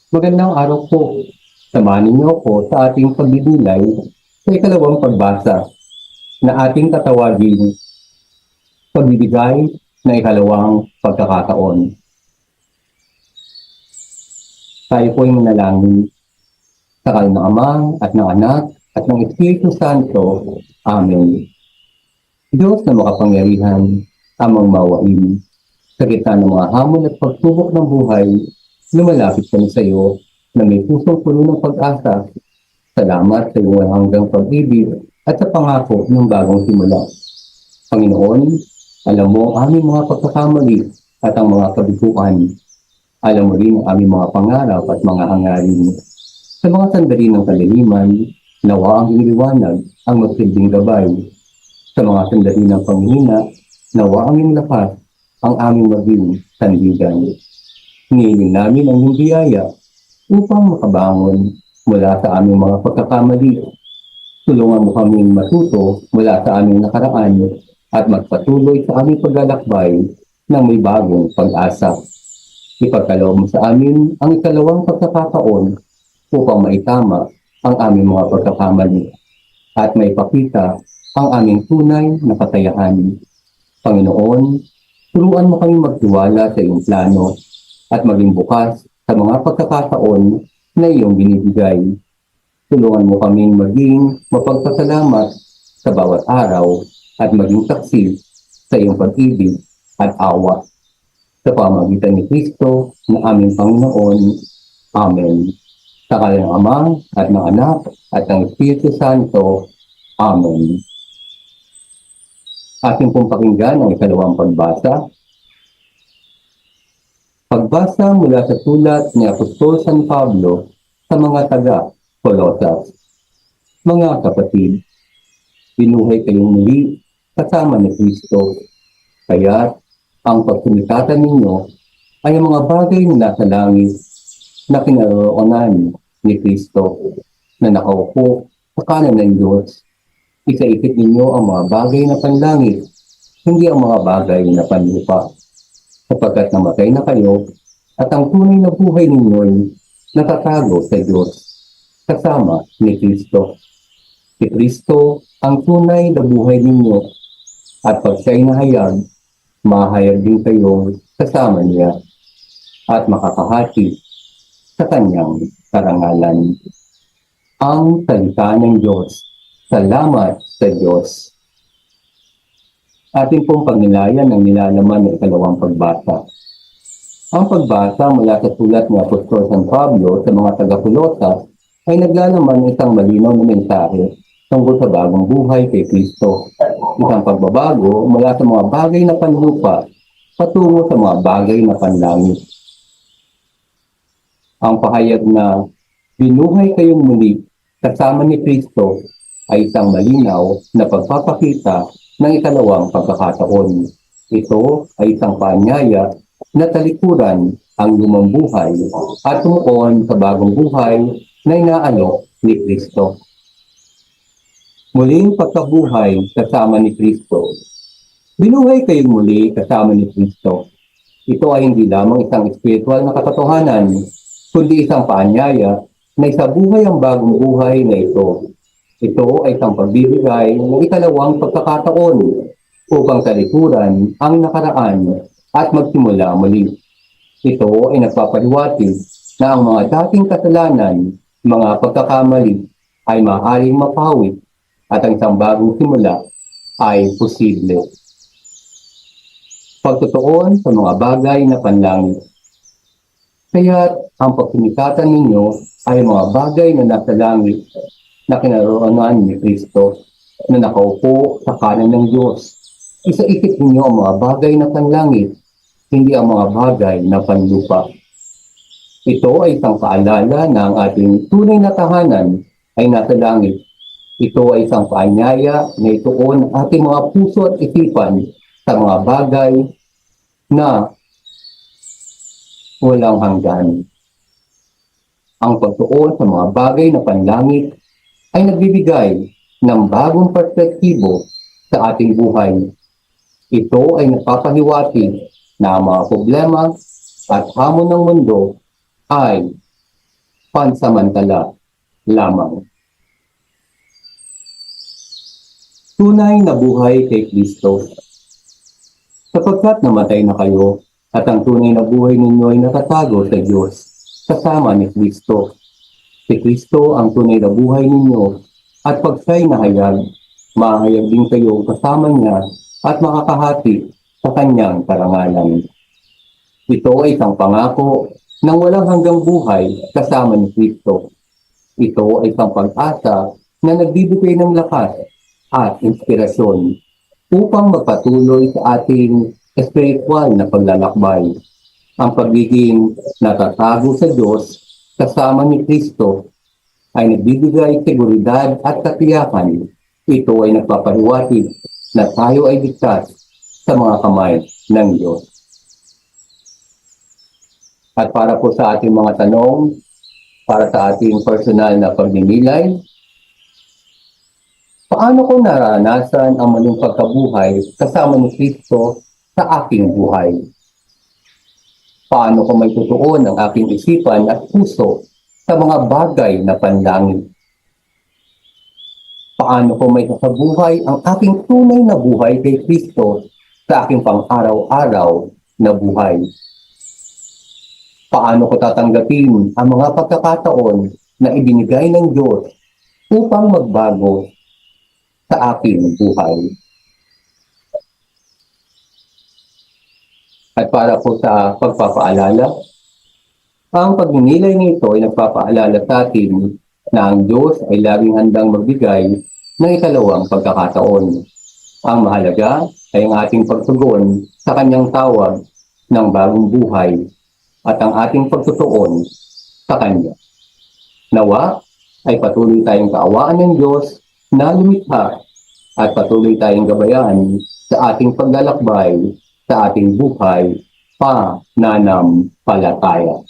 Magandang araw po. Samahan niyo ako sa ating pagdidilay sa ikalawang pagbasa na ating tatawagin pagbibigay na ikalawang pagkakataon. Tayo po ay manalangin sa ngalan ng Ama at ng Anak at ng Espiritu Santo. Amen. Diyos na makapangyarihan, amang mawain, sa gitna ng mga hamon at pagsubok ng buhay, lumalapit kami sa iyo na may pusong puno ng pag-asa. Salamat sa iyong hanggang pag-ibig at sa pangako ng bagong simula. Panginoon, alam mo ang aming mga pagkakamali at ang mga kabiguan. Alam mo rin ang aming mga pangarap at mga hangarin. Sa mga sandali ng kaliliman, nawa ang iyong liwanag ang magsilbing gabay. Sa mga sandali ng panghihina, nawa ang iyong lakas ang aming maging sandigan. Hinihiling namin ang iyong biyaya upang makabangon mula sa aming mga pagkakamali. Tulungan mo kaming matuto mula sa aming nakaraan at magpatuloy sa aming paglalakbay ng may bagong pag-asa. Ipagkaloob mo sa amin ang ikalawang pagkakataon upang maitama ang aming mga pagkakamali at maipakita ang aming tunay na katayahan. Panginoon, turuan mo kaming magtiwala sa iyong plano at maging bukas sa mga pagkakataon na iyong binibigay. Tulungan mo kaming maging mapagpasalamat sa bawat araw at maging saksi sa iyong pag-ibig at awa. Sa pamagitan ni Kristo na aming Panginoon. Amen. Sa ngalan ng Ama at ng Anak at ng Espiritu Santo. Amen. Ating pong pakinggan ang ikalawang pagbasa. Pagbasa mula sa sulat ni Apostol San Pablo sa mga taga-Colosas. Mga kapatid, binuhay kayong muli kasama ni Kristo, kaya ang pagsunikatan ninyo ay ang mga bagay na nasa langit na kinaroonan ni Kristo na nakaupo sa kanan ng Diyos. Isaisip ninyo ang mga bagay na panlangit, hindi ang mga bagay na panlupa, sapagkat namatay na kayo at ang tunay na buhay ninyo'y nakatago sa Diyos kasama ni Kristo. Si Kristo ang tunay na buhay ninyo at pag siya'y nahayag, mahayag din kayo kasama niya at makakahati sa kanyang karangalan. Ang salita ng Diyos. Salamat sa Diyos. Ating pong pagnilayan ang nilalaman ng ikalawang pagbasa. Ang pagbasa mula sa sulat ni Apostol San Pablo sa mga taga-Colosas ay naglalaman ng isang malinaw na mensahe tungkol sa bagong buhay kay Kristo. Isang pagbabago mula sa mga bagay na panlupa patungo sa mga bagay na panlangit. Ang pahayag na binuhay kayong muli kasama ni Kristo ay isang malinaw na pagpapakita ng ikalawang pagkakataon. Ito ay isang paanyaya na talikuran ang lumang buhay at tumuon sa bagong buhay na inaalok ni Kristo. Muling pagkabuhay kasama ni Kristo. Binuhay kayong muli kasama ni Kristo. Ito ay hindi lamang isang espiritual na katotohanan, kundi isang paanyaya na isabuhay ang bagong buhay na ito. Ito ay isang pagbibigay ng ikalawang pagkakataon upang talikuran ang nakaraan at magsimula muli. Ito ay nagpapaliwanag na ang mga dating kasalanan, mga pagkakamali ay maaaring mapawit at ang isang bagong simula ay posible. Pagtutuon sa mga bagay na panlangit. Kaya ang pagsinikatan ninyo ay mga bagay na nasa langit na kinaroonan ni Kristo na nakaupo sa kanan ng Diyos. Isaisip ninyo ang mga bagay na panlangit, hindi ang mga bagay na panlupa. Ito ay isang paalala na ang ating tunay na tahanan ay nasa langit. Ito ay isang paanyaya na ituon ating mga puso at isipan sa mga bagay na walang hanggan. Ang pagtuon sa mga bagay na panlangit ay nagbibigay ng bagong perspektibo sa ating buhay. Ito ay nagpapahiwatig na ang mga problema at hamon ng mundo ay pansamantala lamang. Tunay na buhay kay Kristo. Sapagkat namatay na kayo at ang tunay na buhay ninyo ay nakatago sa Diyos kasama ni Kristo. Si Kristo ang tunay na buhay ninyo at pag siya'y nahayag, mahayag din kayo kasama niya at makakahati sa kanyang karangalan. Ito ay isang pangako ng walang hanggang buhay kasama ni Kristo. Ito ay isang pag-asa na nagbibigay ng lakas at inspirasyon upang magpatuloy sa ating espiritual na paglalakbay. Ang pagiging natatago sa Diyos kasama ni Kristo ay nagbibigay seguridad at katiyakan. Ito ay nagpapahiwatig na tayo ay ligtas sa mga kamay ng Diyos. At para po sa ating mga tanong, para sa ating personal na pagninilay, paano ko naranasan ang maling pagkabuhay kasama ni Kristo sa aking buhay? Paano ko may tutuon ang aking isipan at puso sa mga bagay na panlangit? Paano ko may kasabuhay ang aking tunay na buhay kay Kristo sa aking pang-araw-araw na buhay? Paano ko tatanggapin ang mga pagkakataon na ibinigay ng Diyos upang magbago sa aking buhay? At para po sa pagpapaalala, ang pagninilay nito ay nagpapaalala sa atin na ang Diyos ay laging handang magbigay ng ikalawang pagkakataon. Ang mahalaga ay ang ating pagtugon sa kanyang tawag ng bagong buhay at ang ating pagtutuon sa kanya. Nawa ay patuloy tayong kaawaan ng Diyos na lumikha at patuloy tayong gabayan sa ating paglalakbay sa ating buhay pananampalataya.